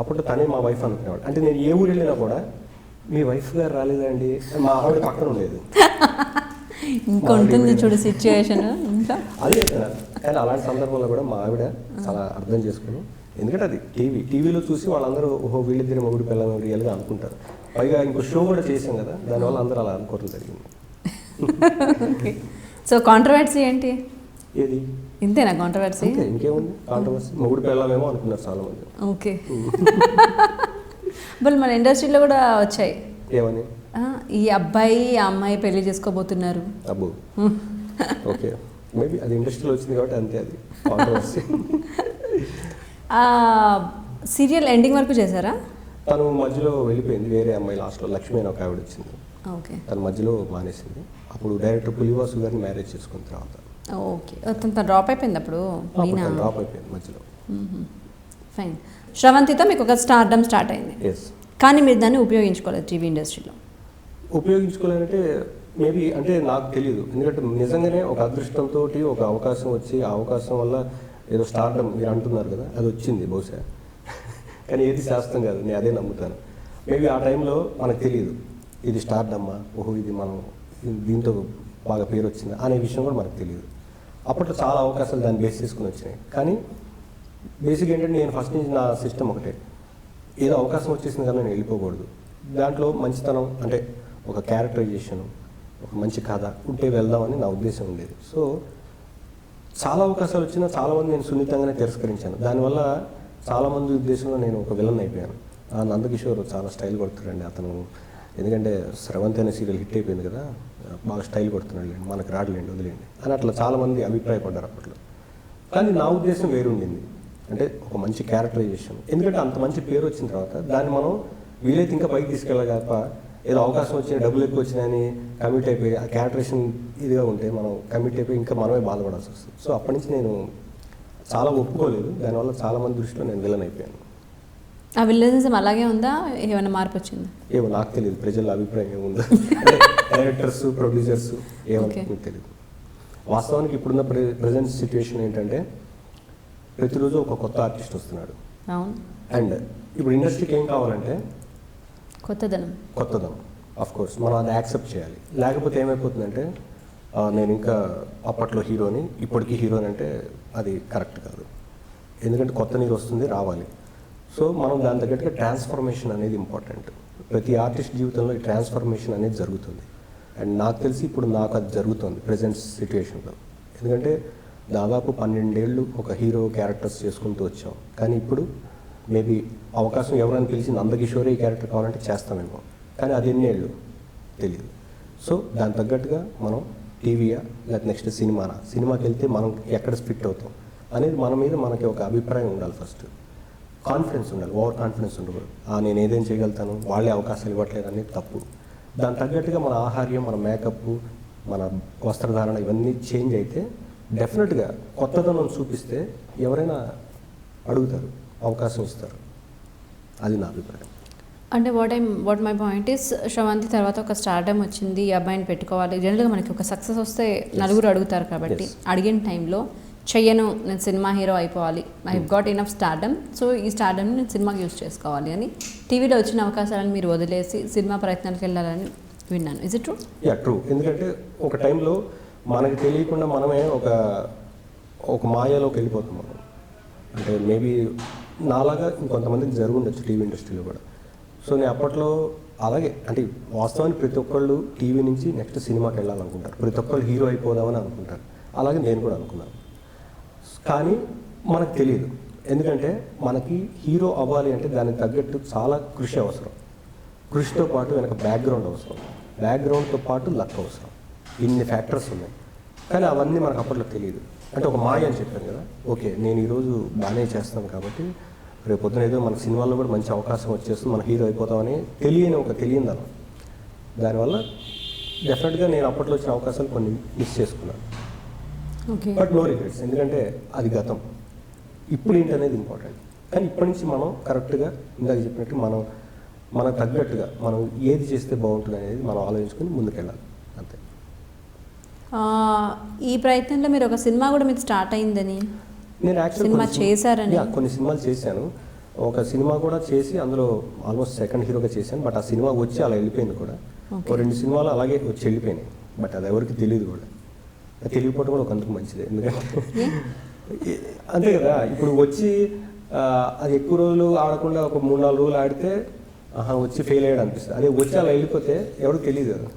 అప్పుడు తనే మా వైఫ్ అనుకునేవాడు. అంటే నేను ఏ ఊరు వెళ్ళినా కూడా మీ వైఫ్ గారు రాలేదండి, మా ఆవిడ పక్కన ఉండేది. ఇంకొంటుంది చూడు సిచ్యువేషన్ ఇంకా. అదే కానీ అలాంటి సందర్భంలో కూడా మా ఆవిడ చాలా అర్థం చేసుకుని, ఎందుకంటే అది టీవీలో చూసి వాళ్ళందరూ ఓహో వీళ్ళిద్దరి మొగుడు పిల్లలు రియల్గా అనుకుంటారు. పైగా ఇంకో షో కూడా చేసాం కదా, దానివల్ల అందరూ అలా అనుకోవడం జరిగింది. సో కాంట్రవర్సీ ఏంటి? ఏది ఇంతేనా కాంట్రవర్సీ? ఇంకేముంది కాంట్రవర్సీ? మొగుడు పిల్లలేమో అనుకున్నారు చాలా మంది. ఓకే. బట్ మన ఇండస్ట్రీలో కూడా వచ్చాయి ఏమని, ఈ అబ్బాయి ఆ అమ్మాయి పెళ్లి చేసుకోబోతున్నారు. అబ్బు ఓకే, మేబీ అది ఇండస్ట్రీలో వచ్చింది కాబట్టి అంతే, అది కాంట్రవర్సీ. సీరియల్ ఎండింగ్ వరకు చేశారా? తను మధ్యలో వెళ్ళిపోయింది, వేరే అమ్మాయి లాస్ట్లో లక్ష్మి అని ఒక ఆవిడ వచ్చింది. ఓకే. తను మధ్యలో మానేసింది. అప్పుడు డైరెక్టర్ పులివాసు గారిని మ్యారేజ్ చేసుకున్న తర్వాత ఓకే. తను డ్రాప్ అయిపోయింది అప్పుడు మీనా? డ్రాప్ అయిపోయింది మధ్యలో. ఫైన్. శ్రవంతితో మీకు ఒక స్టార్డమ్ స్టార్ట్ అయింది. ఎస్. కానీ మీరు దాన్ని ఉపయోగించుకోలేదు టీవీ ఇండస్ట్రీలో. ఉపయోగించుకోవాలంటే మేబీ అంటే నాకు తెలియదు, ఎందుకంటే నిజంగానే ఒక అదృష్టంతో ఒక అవకాశం వచ్చి ఆ అవకాశం వల్ల ఏదో స్టార్డమ్ మీరు అంటున్నారు కదా, అది వచ్చింది బహుశా. కానీ ఏది శాస్త్రం కాదు, నేను అదే నమ్ముతాను. మేబీ ఆ టైంలో మనకు తెలియదు ఇది స్టార్డమ్మా, ఓహో ఇది మనం దీంతో బాగా పేరు వచ్చింది అనే విషయం కూడా మనకు తెలియదు. అప్పట్లో చాలా అవకాశాలు దాన్ని బేస్ చేసుకుని వచ్చినాయి. కానీ బేసిక్ ఏంటంటే నేను ఫస్ట్ నుంచి నా సిస్టమ్ ఒకటే, ఏదో అవకాశం వచ్చేసింది కదా నేను వెళ్ళిపోకూడదు. దాంట్లో మంచితనం అంటే ఒక క్యారెక్టరైజేషన్, ఒక మంచి కథ ఉంటే వెళ్దామని నా ఉద్దేశం ఉండేది. సో చాలా అవకాశాలు వచ్చినా చాలామంది నేను సున్నితంగానే తిరస్కరించాను. దానివల్ల చాలామంది ఉద్దేశంలో నేను ఒక విలన్ అయిపోయాను. నందకిషోర్ చాలా స్టైల్ కొడుతున్నాడండి అతను, ఎందుకంటే స్రవంతి అనే సీరియల్ హిట్ అయిపోయింది కదా, బాగా స్టైల్ కొడుతున్నాడు, మనకు రాడలేండి వదిలేండి అని అట్లా చాలామంది అభిప్రాయపడ్డారు అప్పట్లో. కానీ నా ఉద్దేశం వేరుండింది, అంటే ఒక మంచి క్యారెక్టరైజేషన్. ఎందుకంటే అంత మంచి పేరు వచ్చిన తర్వాత దాన్ని మనం వీలైతే ఇంకా పైకి తీసుకెళ్ళాలి తప్ప ఏదో అవకాశం వచ్చిన డబ్బులు ఎక్కువ వచ్చినాయని కమిట్ అయిపోయి ఆ క్యారెక్టరేషన్ ఇదిగా ఉంటే మనం కమిట్ అయిపోయి ఇంకా మనమే బాధపడాల్సి వస్తుంది. సో అప్పటి నుంచి నేను చాలా ఒప్పుకోలేదు, దానివల్ల చాలామంది దృష్టిలో నేను విలన్ అయిపోయాను. ఆ విలనిజం అలాగే ఉందా, ఏమైనా మార్పు వచ్చిందా? ఏమో నాకు తెలియదు, ప్రజల అభిప్రాయం ఏముందో, డైరెక్టర్స్ ప్రొడ్యూసర్స్ ఏమనుకుంటుందో తెలియదు. వాస్తవానికి ఇప్పుడున్న ప్రజెంట్ సిచ్యువేషన్ ఏంటంటే ప్రతిరోజు ఒక కొత్త ఆర్టిస్ట్ వస్తున్నాడు. అవును. అండ్ ఇప్పుడు ఇండస్ట్రీకి ఏం కావాలంటే కొత్తదనం. ఆఫ్ కోర్స్ మనం అది యాక్సెప్ట్ చేయాలి. లేకపోతే ఏమైపోతుందంటే నేను ఇంకా అప్పట్లో హీరోని ఇప్పటికీ హీరోని అంటే అది కరెక్ట్ కాదు. ఎందుకంటే కొత్త నీరు వస్తుంది, రావాలి. సో మనం దాని తగ్గట్టుగా ట్రాన్స్ఫర్మేషన్ అనేది ఇంపార్టెంట్. ప్రతి ఆర్టిస్ట్ జీవితంలో ఈ ట్రాన్స్ఫర్మేషన్ అనేది జరుగుతుంది. అండ్ నాకు తెలిసి ఇప్పుడు నాకు అది జరుగుతుంది ప్రజెంట్ సిచ్యువేషన్లో. ఎందుకంటే దాదాపు 12 ఏళ్ళు ఒక హీరో క్యారెక్టర్స్ చేసుకుంటూ వచ్చాం. కానీ ఇప్పుడు మేబీ అవకాశం ఎవరైనా పిలిచి నందకిషోరే ఈ క్యారెక్టర్ కావాలంటే చేస్తామేమో, కానీ అది ఎన్ని ఏళ్ళు తెలియదు. సో దాని తగ్గట్టుగా మనం టీవీయా లేకపోతే నెక్స్ట్ సినిమాకి వెళ్తే మనం ఎక్కడ ఫిట్ అవుతాం అనేది మన మీద మనకి ఒక అభిప్రాయం ఉండాలి. ఫస్ట్ కాన్ఫిడెన్స్ ఉండాలి, ఓవర్ కాన్ఫిడెన్స్ ఉండకూడదు. నేను ఏదేం చేయగలుగుతాను, వాళ్ళే అవకాశాలు ఇవ్వట్లేదు అనేది తప్పు. దాని తగ్గట్టుగా మన ఆహార్యం, మన మేకప్, మన వస్త్రధారణ ఇవన్నీ చేంజ్ అయితే డెఫినెట్గా కొత్తదనం చూపిస్తే ఎవరైనా అడుగుతారు, అవకాశం ఇస్తారు. అది నా అభిప్రాయం. అంటే what my point is, Sravanthi తర్వాత ఒక స్టార్డమ్ వచ్చింది, ఈ అబ్బాయిని పెట్టుకోవాలి. జనరల్గా మనకి ఒక సక్సెస్ వస్తే నలుగురు అడుగుతారు కాబట్టి అడిగిన టైంలో చెయ్యను, నేను సినిమా హీరో అయిపోవాలి, I have got enough stardom, so ఈ స్టార్డమ్ని నేను సినిమాకి యూజ్ చేసుకోవాలి అని టీవీలో వచ్చిన అవకాశాలను మీరు వదిలేసి సినిమా ప్రయత్నాలకు వెళ్ళాలని విన్నాను. Is it true? Yeah, true. ఎందుకంటే ఒక టైంలో మనకి తెలియకుండా మనమే ఒక మాయలోకి వెళ్ళిపోతాం మనం. అంటే మేబీ నాలాగా ఇంకొంతమందికి జరుగుండొచ్చు టీవీ ఇండస్ట్రీలో కూడా. సో నేను అప్పట్లో అలాగే, అంటే వాస్తవానికి ప్రతి ఒక్కళ్ళు టీవీ నుంచి నెక్స్ట్ సినిమాకి వెళ్ళాలనుకుంటారు, ప్రతి ఒక్కళ్ళు హీరో అయిపోదామని అనుకుంటారు. అలాగే నేను కూడా అనుకున్నాను. కానీ మనకు తెలియదు, ఎందుకంటే మనకి హీరో అవ్వాలి అంటే దానికి తగ్గట్టు చాలా కృషి అవసరం. కృషితో పాటు వెనక బ్యాక్గ్రౌండ్ అవసరం, బ్యాక్గ్రౌండ్తో పాటు లక్ అవసరం. ఇన్ని ఫ్యాక్టర్స్ ఉన్నాయి, కానీ అవన్నీ మనకు అప్పట్లో తెలియదు. అంటే ఒక మాయ అని చెప్పాను కదా, ఓకే నేను ఈరోజు బాగానే చేస్తాను కాబట్టి రేపు పొద్దున ఏదో మన సినిమాల్లో కూడా మంచి అవకాశం వచ్చేస్తుంది, మన హీరో అయిపోతామని తెలియనిదనం. దానివల్ల డెఫినెట్గా నేను అప్పట్లో వచ్చిన అవకాశాలు కొన్ని మిస్ చేసుకున్నాను. బట్ నో రిగ్రెట్స్, ఎందుకంటే అది గతం. ఇప్పుడు ఏంటనేది ఇంపార్టెంట్. కానీ ఇప్పటి నుంచి మనం కరెక్ట్గా ఇందాక చెప్పినట్టు మనకు తగ్గట్టుగా మనం ఏది చేస్తే బాగుంటుంది అనేది మనం ఆలోచించుకొని ముందుకెళ్ళాలి, అంతే. ఈ ప్రయత్నంలో మీరు ఒక సినిమా కూడా మీకు స్టార్ట్ అయిందని, నేను యాక్చువల్లీ సినిమా చేశారని. కొన్ని సినిమాలు చేశాను. ఒక సినిమా కూడా చేసి అందులో ఆల్మోస్ట్ సెకండ్ హీరోగా చేశాను. బట్ ఆ సినిమా వచ్చి అలా వెళ్ళిపోయింది కూడా. 2 సినిమాలు అలాగే వచ్చి వెళ్ళిపోయినాయి. బట్ అది ఎవరికి తెలియదు కూడా. తెలియకపోవడం కూడా ఒకందుకు మంచిదే, ఎందుకంటే అంతే కదా. ఇప్పుడు వచ్చి అది ఎక్కువ రోజులు ఆడకుండా ఒక 3-4 రోజులు ఆడితే వచ్చి ఫెయిల్ అయ్యాడు అనిపిస్తుంది. అదే వచ్చి అలా వెళ్ళిపోతే ఎవరికి తెలియదు కదా.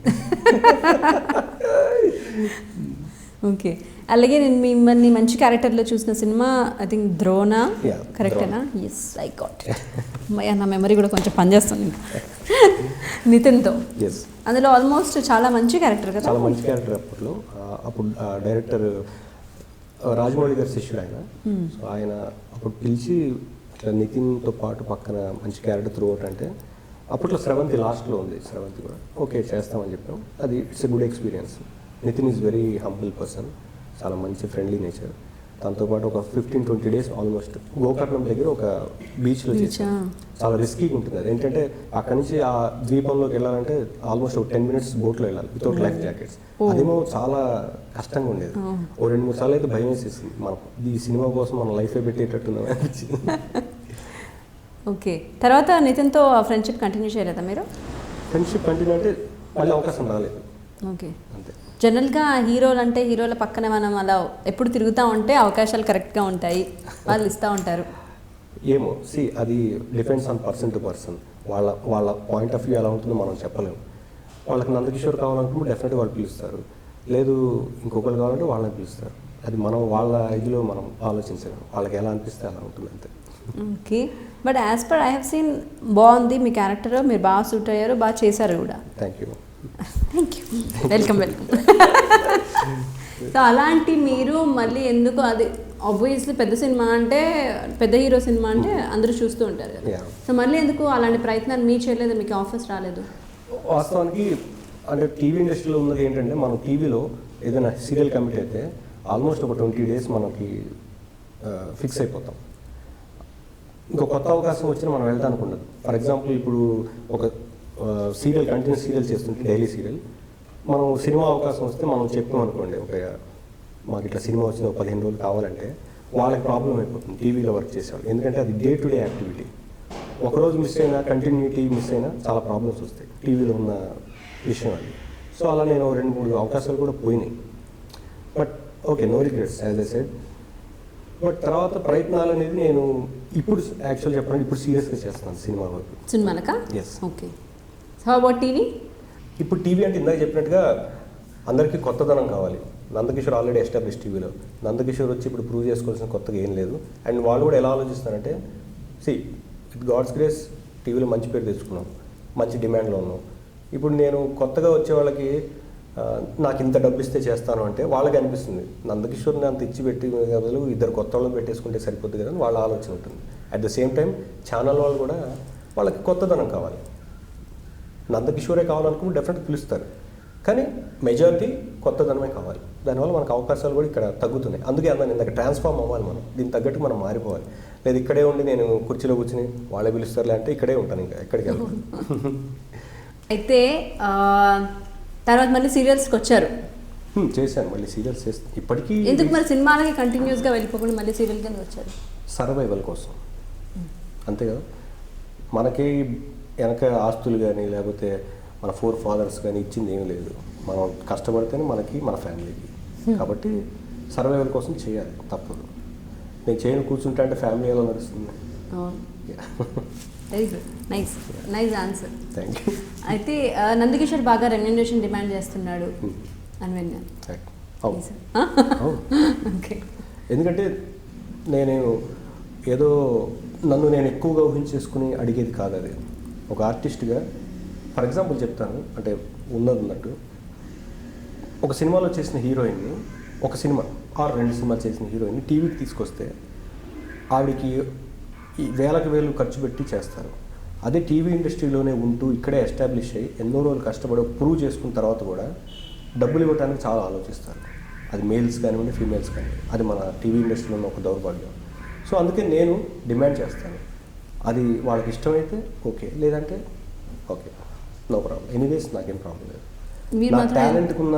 ఓకే, అలాగే నేను మిమ్మల్ని మంచి క్యారెక్టర్లో చూసిన సినిమా ఐ థింక్ ద్రోణ, కరెక్టేనా? Yes, I got. నా మెమరీ కూడా కొంచెం పనిచేస్తుంది. నితిన్తో, అందులో ఆల్మోస్ట్ చాలా మంచి క్యారెక్టర్ కదా. చాలా మంచి క్యారెక్టర్. అప్పుడు డైరెక్టర్ రాజమౌళి గారి శిష్యుడు ఆయన. సో ఆయన అప్పుడు పిలిచి ఇట్లా నితిన్తో పాటు పక్కన మంచి క్యారెక్టర్ త్రూ అవుట్ అంటే అప్పట్లో స్రవంతి లాస్ట్లో ఉంది. స్రవంతి కూడా ఓకే చేస్తామని చెప్పాం. అది it's a good experience. Nitin is very humble person, చాలా మంచి ఫ్రెండ్లీ నేచర్. దాంతోపాటు ఒక 15-20 డేస్ ఆల్మోస్ట్ గోకర్ణం దగ్గర ఒక బీచ్లో చేసాం. చాలా రిస్కీగా ఉంటుంది అది. ఏంటంటే అక్కడి నుంచి ఆ ద్వీపంలోకి వెళ్ళాలంటే ఆల్మోస్ట్ ఒక 10 minutes బోట్లో వెళ్ళాలి వితౌట్ లైఫ్ జాకెట్స్. అదేమో చాలా కష్టంగా ఉండేది. 2-3 సార్లు అయితే భయం వేసేసింది, మనం ఈ సినిమా కోసం మనం లైఫే పెట్టేటట్టున్నాం అనిపించింది. ఓకే, తర్వాత నితిన్తో ఫ్రెండ్షిప్ కంటిన్యూ చేయలేదా మీరు? ఫ్రెండ్షిప్ కంటిన్యూ అంటే మళ్ళీ అవకాశం రాలేదు. ఓకే, అంతే. జనరల్గా హీరోలు అంటే హీరోల పక్కన మనం అలా ఎప్పుడు తిరుగుతూ ఉంటే అవకాశాలు కరెక్ట్గా ఉంటాయి, వాళ్ళు ఇస్తూ ఉంటారు. ఏమో అది depends on person to person. వాళ్ళ పాయింట్ ఆఫ్ వ్యూ ఎలా ఉంటుందో మనం చెప్పలేము. వాళ్ళకి నందకిషోర్ కావాలనుకుంటే డెఫినెట్గా వాళ్ళు పిలుస్తారు, లేదు ఇంకొకరు కావాలంటే వాళ్ళని పిలుస్తారు. అది మనం వాళ్ళ ఇదిలో మనం ఆలోచించలేము. వాళ్ళకి ఎలా అనిపిస్తే అలా ఉంటుంది, అంతే. Okay, but as per I have seen బాగుంది మీ క్యారెక్టర్, మీరు బాగా సూట్ అయ్యారు, బాగా చేశారు కూడా. Thank you. Thank you, welcome welcome. So అలాంటి మీరు మళ్ళీ ఎందుకు, అది ఆబ్వియస్లీ పెద్ద సినిమా అంటే, పెద్ద హీరో సినిమా అంటే అందరూ చూస్తూ ఉంటారు కదా. Yeah. సో మళ్ళీ ఎందుకు అలాంటి ప్రయత్నాలు మీ చేయలేదు, మీకు ఆఫర్స్ రాలేదు? వాస్తవానికి అంటే టీవీ ఇండస్ట్రీలో ఉన్నది ఏంటంటే, మనం టీవీలో ఏదైనా సీరియల్ కమిట్ అయితే ఆల్మోస్ట్ ఒక 20 days మనకి ఫిక్స్ అయిపోతాం. ఇంకో కొత్త అవకాశం వచ్చినా మనం వెళ్తానికి ఉండదు. ఫర్ ఎగ్జాంపుల్ ఇప్పుడు ఒక సీరియల్, కంటిన్యూస్ సీరియల్ చేస్తుంటే డైలీ సీరియల్, మనం సినిమా అవకాశం వస్తే మనం చెప్పాం అనుకోండి, ఒక మాకు ఇట్లా సినిమా వచ్చిన 15 రోజులు కావాలంటే వాళ్ళకి ప్రాబ్లం అయిపోతుంది టీవీలో వర్క్ చేసేవాళ్ళు. ఎందుకంటే అది డే టు డే యాక్టివిటీ. ఒకరోజు మిస్ అయినా, కంటిన్యూటీ మిస్ అయినా చాలా ప్రాబ్లమ్స్ వస్తాయి, టీవీలో ఉన్న విషయం అది. సో అలా నేను 2-3 అవకాశాలు కూడా పోయినాయి. But okay, no regrets as I said. But తర్వాత ప్రయత్నాలు అనేది నేను ఇప్పుడు యాక్చువల్ చెప్పాలంటే ఇప్పుడు సీరియస్గా చేస్తున్నాను సినిమా వరకు. సినిమాలకా? Yes. Okay. How about TV? ఇప్పుడు టీవీ అంటే ఇందాక చెప్పినట్టుగా అందరికీ కొత్తదనం కావాలి. నందకిషోర్ ఆల్రెడీ ఎస్టాబ్లిష్ టీవీలో. నందకిషోర్ వచ్చి ఇప్పుడు ప్రూవ్ చేసుకోవాల్సిన కొత్తగా ఏం లేదు. అండ్ వాళ్ళు కూడా ఎలా ఆలోచిస్తారంటే, విత్ గాడ్స్ గ్రేస్ టీవీలో మంచి పేరు తెచ్చుకున్నాం, మంచి డిమాండ్లో ఉన్నాం. ఇప్పుడు నేను కొత్తగా వచ్చే వాళ్ళకి నాకు ఇంత డబ్బు ఇస్తే చేస్తాను అంటే వాళ్ళకి అనిపిస్తుంది నందకిషోర్ని అంత ఇచ్చి పెట్టి బదులు 2 కొత్త వాళ్ళని పెట్టేసుకుంటే సరిపోద్ది కదా అని వాళ్ళ ఆలోచన ఉంటుంది. At the same time channel వాళ్ళు కూడా వాళ్ళకి కొత్తదనం కావాలి. నందకిషోరే కావాలనుకుంటే డెఫినెట్గా పిలుస్తారు, కానీ మెజారిటీ కొత్తదనమే కావాలి. దానివల్ల మనకు అవకాశాలు కూడా ఇక్కడ తగ్గుతున్నాయి. అందుకే అన్నాను ఇందాక, ట్రాన్స్ఫార్మ్ అవ్వాలి మనం, దీనికి తగ్గట్టు మనం మారిపోవాలి. లేదు ఇక్కడే ఉండి నేను కుర్చీలో కూర్చుని వాళ్ళే పిలుస్తారులే అంటే ఇక్కడే ఉంటాను, ఇంకా ఎక్కడికి వెళ్తాను. అయితే తర్వాత మళ్ళీ సీరియల్స్కి వచ్చారు. చేశాను, మళ్ళీ సీరియల్స్ చేస్తాను ఇప్పటికీ. ఎందుకు మరి సినిమాలకి కంటిన్యూస్గా వెళ్ళిపోకుండా మళ్ళీ సీరియల్ కింద వచ్చారు? సర్వైవల్ కోసం, అంతే కదా. మనకి వెనక ఆస్తులు కానీ లేకపోతే మన 4 fathers కానీ ఇచ్చింది ఏమీ లేదు. మనం కష్టపడితేనే మనకి, మన ఫ్యామిలీకి. కాబట్టి సర్వైవల్ కోసం చేయాలి, తప్పదు. నేను చేయను కూర్చుంటే అంటే ఫ్యామిలీ ఎలా నడుస్తుంది? Very good, nice nice answer. Thank you. అయితే నందకిషోర్ బాగా రెమ్యునరేషన్ డిమాండ్ చేస్తున్నాడు అని విన్నాను. ఓకే. ఎందుకంటే నేను ఏదో నన్ను నేను ఎక్కువగా ఊహించేసుకుని అడిగేది కాదు అది. ఒక ఆర్టిస్ట్గా ఫర్ ఎగ్జాంపుల్ చెప్తాను, అంటే ఉన్నట్టు ఒక సినిమాలో చేసిన హీరోయిన్ని, ఒక సినిమా ఆర్ 2 సినిమాలు చేసిన హీరోయిన్ని టీవీకి తీసుకొస్తే ఆవిడికి వేలకు వేలు ఖర్చు పెట్టి చేస్తారు. అదే టీవీ ఇండస్ట్రీలోనే ఉంటూ ఇక్కడే ఎస్టాబ్లిష్ అయ్యి ఎన్నో రోజులు కష్టపడి ప్రూవ్ చేసుకున్న తర్వాత కూడా డబ్బులు ఇవ్వడానికి చాలా ఆలోచిస్తారు. అది మేల్స్ కానివ్వండి, ఫీమేల్స్ కానివ్వండి. అది మన టీవీ ఇండస్ట్రీలో ఉన్న ఒక దౌర్భాగ్యం. సో అందుకే నేను డిమాండ్ చేస్తాను, అది వాళ్ళకి ఇష్టమైతే ఓకే, లేదంటే ఓకే, నో ప్రాబ్లం. ఎనీవేస్ నాకేం ప్రాబ్లం లేదు. నా టాలెంట్కున్న,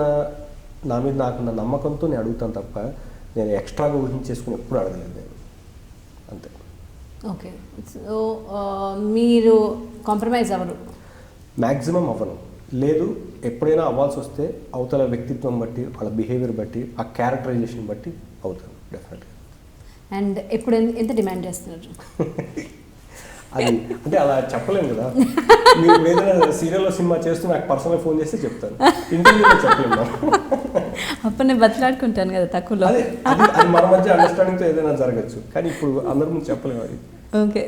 నా మీద నాకున్న నమ్మకంతో నేను అడుగుతాను తప్ప నేను ఎక్స్ట్రాగా ఊహించేసుకుని ఎప్పుడు అడగలేదు నేను, అంతే. ఓకే. సో మీరు కాంప్రమైజ్ అవ్వరు? మ్యాక్సిమం అవ్వను. లేదు ఎప్పుడైనా అవ్వాల్సి వస్తే అవతల వ్యక్తిత్వం బట్టి, వాళ్ళ బిహేవియర్ బట్టి, ఆ క్యారెక్టరైజేషన్ బట్టి అవుతాను డెఫినెట్గా. అండ్ ఎప్పుడు ఎంత డిమాండ్ చేస్తున్నారు? అది అంటే అలా చెప్పలేము కదా. మీరు ఏదైనా సీరియల్లో సినిమా చేస్తూ నాకు పర్సనల్ ఫోన్ చేస్తే చెప్తాను, ఇంటర్వ్యూలో చెప్పలేము. అప్పుడు నేను బతిలాడుకుంటాను కదా తక్కువలో. అది మన మధ్య అండర్స్టాండింగ్తో ఏదైనా జరగచ్చు, కానీ ఇప్పుడు అందరి ముందు చెప్పలేము అది. Okay.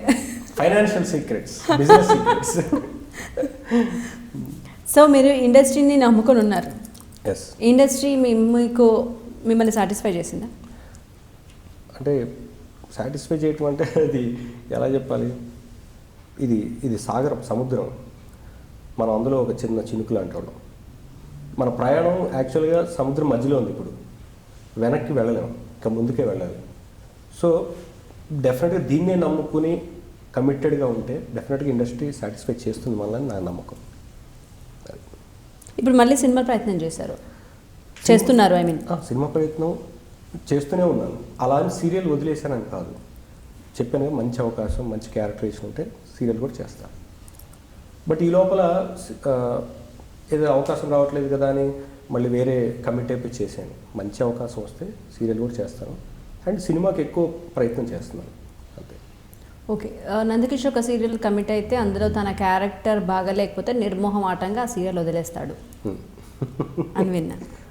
Financial secrets, business secrets. So మీరు ఇండస్ట్రీని నమ్ముకొని ఉన్నారు. ఎస్. ఇండస్ట్రీ మిమ్మల్ని సాటిస్ఫై చేసిందా? అంటే సాటిస్ఫై చేయటం అంటే అది ఎలా చెప్పాలి, ఇది సాగరం, సముద్రం. మనం అందులో ఒక చిన్న చినుకులు అంటాం. మన ప్రయాణం యాక్చువల్గా సముద్రం మధ్యలో ఉంది. ఇప్పుడు వెనక్కి వెళ్ళలేము, ఇంకా ముందుకే వెళ్ళాలి. సో డెఫినెట్గా దీన్నే నమ్ముకుని కమిటెడ్గా ఉంటే డెఫినెట్గా ఇండస్ట్రీ సాటిస్ఫై చేస్తుంది మనల్ని నా నమ్మకం. ఇప్పుడు మళ్ళీ సినిమా ప్రయత్నం చేస్తున్నారు? ఐ మీన్ సినిమా ప్రయత్నం చేస్తూనే ఉన్నాను. అలా అని సీరియల్ వదిలేశానని కాదు, చెప్పాను మంచి అవకాశం, మంచి క్యారెక్టరేషన్ ఉంటే సీరియల్ కూడా చేస్తాను. బట్ ఈ లోపల ఏదో అవకాశం రావట్లేదు కదా అని మళ్ళీ వేరే కమిట్ అయిపోయి చేశాను. మంచి అవకాశం వస్తే సీరియల్ కూడా చేస్తాను, అండ్ సినిమాకి ఎక్కువ ప్రయత్నం చేస్తున్నాను, అంతే. ఓకే. నందకిషోర్ ఒక సీరియల్ కమిట్ అయితే అందులో తన క్యారెక్టర్ బాగా లేకపోతే నిర్మోహమాటంగా ఆ సీరియల్ వదిలేస్తాడు అని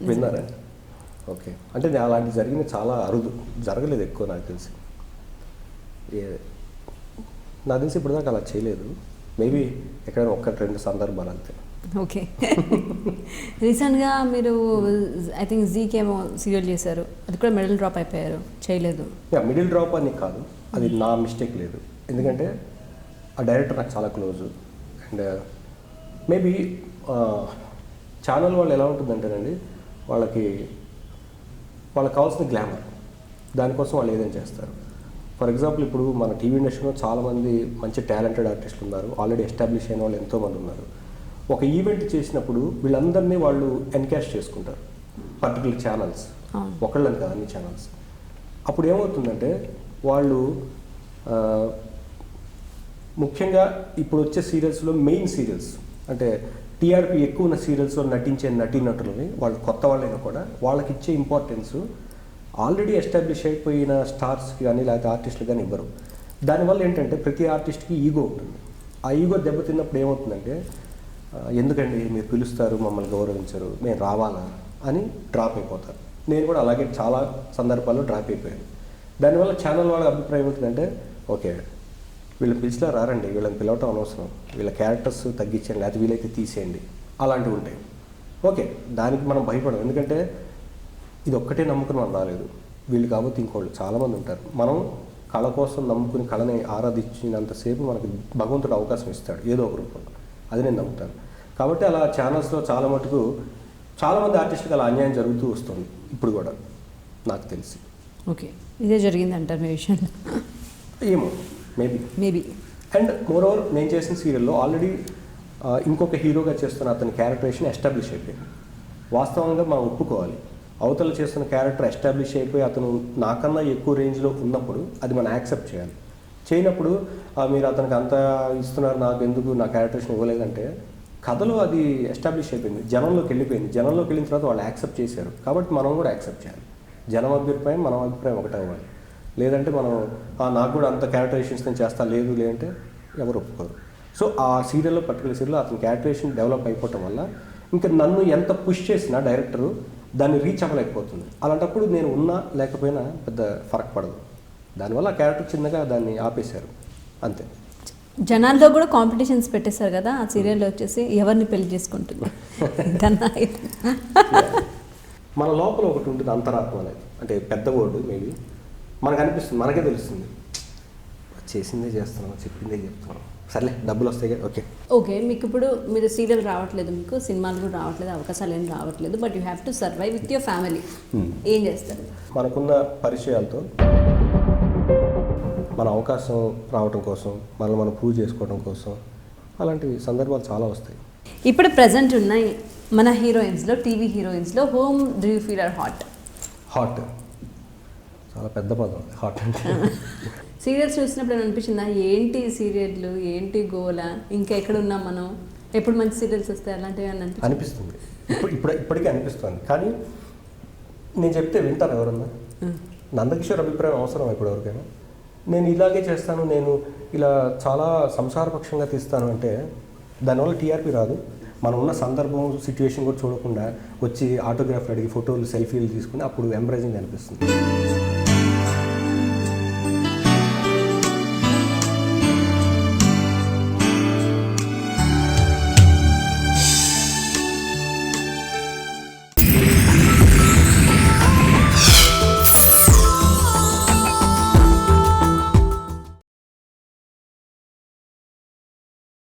విన్నారా? ఓకే. అంటే అలాంటి జరిగిన చాలా అరుదు, జరగలేదు ఎక్కువ నాకు తెలిసి. నాకు తెలిసి ఇప్పటిదాకా అలా చేయలేదు. మేబీ ఎక్కడైనా 1-2 సందర్భాలు అంతే. ఓకే. రీసెంట్గా మీరు ఐ థింక్ జీకి ఏమో సీరియల్ చేశారు, అది కూడా మిడిల్ డ్రాప్ అయిపోయారు, చేయలేదు. మిడిల్ డ్రాప్ అని కాదు, అది నా మిస్టేక్ లేదు. ఎందుకంటే ఆ డైరెక్టర్ నాకు చాలా క్లోజు. అండ్ మేబీ ఛానల్ వాళ్ళు ఎలా ఉంటుందంటేనండి, వాళ్ళకి కావాల్సిన గ్లామర్, దానికోసం వాళ్ళు ఏదైనా చేస్తారు. ఫర్ ఎగ్జాంపుల్ ఇప్పుడు మన టీవీ ఇండస్ట్రీలో చాలామంది మంచి టాలెంటెడ్ ఆర్టిస్టులు ఉన్నారు, ఆల్రెడీ ఎస్టాబ్లిష్ అయిన వాళ్ళు ఎంతోమంది ఉన్నారు. ఒక ఈవెంట్ చేసినప్పుడు వీళ్ళందరినీ వాళ్ళు ఎన్కాష్ చేసుకుంటారు, పర్టికులర్ ఛానల్స్, ఒకళ్ళని కాదు అన్ని ఛానల్స్. అప్పుడు ఏమవుతుందంటే వాళ్ళు ముఖ్యంగా ఇప్పుడు వచ్చే సీరియల్స్లో మెయిన్ సీరియల్స్ అంటే టీఆర్పీ ఎక్కువ ఉన్న సీరియల్స్లో నటించే నటీనటులని వాళ్ళు కొత్త వాళ్ళైనా కూడా వాళ్ళకి ఇచ్చే ఇంపార్టెన్స్ ఆల్రెడీ ఎస్టాబ్లిష్ అయిపోయిన స్టార్స్కి కానీ లేకపోతే ఆర్టిస్టులు కానీ ఇవ్వరు. దానివల్ల ఏంటంటే ప్రతి ఆర్టిస్ట్కి ఈగో ఉంటుంది. ఆ ఈగో దెబ్బతిన్నప్పుడు ఏమవుతుందంటే ఎందుకండి మీరు పిలుస్తారు మమ్మల్ని గౌరవించరు, మేము రావాలా అని డ్రాప్ అయిపోతారు. నేను కూడా అలాగే చాలా సందర్భాల్లో డ్రాప్ అయిపోయాను. దానివల్ల ఛానల్ వాళ్ళ అభిప్రాయం ఏంటంటే ఓకే వీళ్ళని పిలిచినా రారండి, వీళ్ళని పిలవటం అనవసరం, వీళ్ళ క్యారెక్టర్స్ తగ్గించండి లేకపోతే వీలైతే తీసేయండి, అలాంటివి ఉంటాయి. ఓకే, దానికి మనం భయపడం, ఎందుకంటే ఇది ఒక్కటే నమ్ముకుని మనం రాలేదు, వీళ్ళు కాబట్టి ఇంకోళ్ళు చాలామంది ఉంటారు. మనం కళ కోసం నమ్ముకుని కళని ఆరాధించినంతసేపు మనకి భగవంతుడు అవకాశం ఇస్తాడు ఏదో ఒక రూపంలో, అది నేను నమ్ముతాను. కాబట్టి అలా ఛానల్స్లో చాలా మటుకు చాలామంది ఆర్టిస్టులకు అలా అన్యాయం జరుగుతూ వస్తుంది ఇప్పుడు కూడా నాకు తెలిసి. ఓకే, ఇదే జరిగింది అంటారు మీ విషయంలో? ఏమో, మేబీ. అండ్ మోరోవర్ నేను చేసిన సీరియల్లో ఆల్రెడీ ఇంకొక హీరోగా చేస్తున్న అతని క్యారెక్టరేషన్ ఎస్టాబ్లిష్ అయిపోయింది. వాస్తవంగా మనం ఒప్పుకోవాలి, అవతల చేస్తున్న క్యారెక్టర్ ఎస్టాబ్లిష్ అయిపోయి అతను నాకన్నా ఎక్కువ రేంజ్లో ఉన్నప్పుడు అది మనం యాక్సెప్ట్ చేయాలి. చేయనప్పుడు మీరు అతనికి అంత ఇస్తున్నారు నాకు ఎందుకు నా క్యారెక్టరేషన్ ఇవ్వలేదంటే కథలో అది ఎస్టాబ్లిష్ అయిపోయింది, జనంలోకి వెళ్ళిపోయింది. జనంలోకి వెళ్ళిన తర్వాత వాళ్ళు యాక్సెప్ట్ చేశారు కాబట్టి మనం కూడా యాక్సెప్ట్ చేయాలి. జనం అభిప్రాయం మన అభిప్రాయం ఒకటే అవ్వాలి. లేదంటే మనం నాకు కూడా అంత క్యారెక్టరేషన్స్ నేను చేస్తా లేదు లేదంటే ఎవరు ఒప్పుకోరు. సో ఆ సీరియల్లో పర్టికులర్ సీరియల్లో అతని క్యారెక్టరేషన్ డెవలప్ అయిపోవటం వల్ల ఇంకా నన్ను ఎంత పుష్ చేసినా డైరెక్టరు దాన్ని రీచ్ అవ్వలేకపోతుంది. అలాంటప్పుడు నేను ఉన్నా లేకపోయినా పెద్ద ఫరక్ పడదు. దానివల్ల ఆ క్యారెక్టర్ చిన్నగా దాన్ని ఆపేశారు అంతే. జనాల్లో కూడా కాంపిటీషన్స్ పెట్టేశారు కదా ఆ సీరియల్లో వచ్చేసి ఎవరిని పెళ్లి చేసుకుంటుంది కన్నా. మన లోపల ఒకటి ఉంటుంది అంతరాత్మ అనేది, అంటే పెద్ద వర్డ్ మేబీ మనకు అనిపిస్తుంది, మనకే తెలుస్తుంది చేసిందే చేస్తున్నాం చెప్పిందే చెప్తున్నాం, సర్లే డబ్బులు వస్తాయి ఓకే. మీకు ఇప్పుడు మీరు సీరియల్ రావట్లేదు, మీకు సినిమాలు కూడా రావట్లేదు, అవకాశాలు ఏం రావట్లేదు, but you have to survive with your family. ఏం చేస్తారు? మనకున్న పరిచయాలతో మన అవకాశం రావడం కోసం, మనల్ని మనం ప్రూవ్ చేసుకోవడం కోసం అలాంటి సందర్భాలు చాలా వస్తాయి. ఇప్పుడు ప్రజెంట్ ఉన్నాయి మన హీరోయిన్స్లో, టీవీ హీరోయిన్స్లో whom do you feel are hot? చాలా పెద్ద పదం హాట్ అంటే. సీరియల్స్ చూసినప్పుడు అనిపించిందా ఏంటి సీరియళ్ళు, ఏంటి గోలా, ఇంకా ఎక్కడ ఉన్నాం మనం, ఎప్పుడు మంచి సీరియల్స్ వస్తాయి అలాంటివి అని అనిపిస్తుంది. ఇప్పటికీ అనిపిస్తుంది. కానీ నేను చెప్తే వింటారు ఎవరన్నా? నందకిషోర్ అభిప్రాయం అవసరం ఇప్పుడు ఎవరికైనా? నేను ఇలాగే చేస్తాను, నేను ఇలా చాలా సంసారపక్షంగా తీస్తాను అంటే దానివల్ల టీఆర్పీ రాదు. మనం ఉన్న సందర్భం సిచ్యువేషన్ కూడా చూడకుండా వచ్చి ఆటోగ్రాఫ్లు అడిగి ఫోటోలు సెల్ఫీలు తీసుకుని అప్పుడు ఎంబ్రేజింగ్ అనిపిస్తుంది.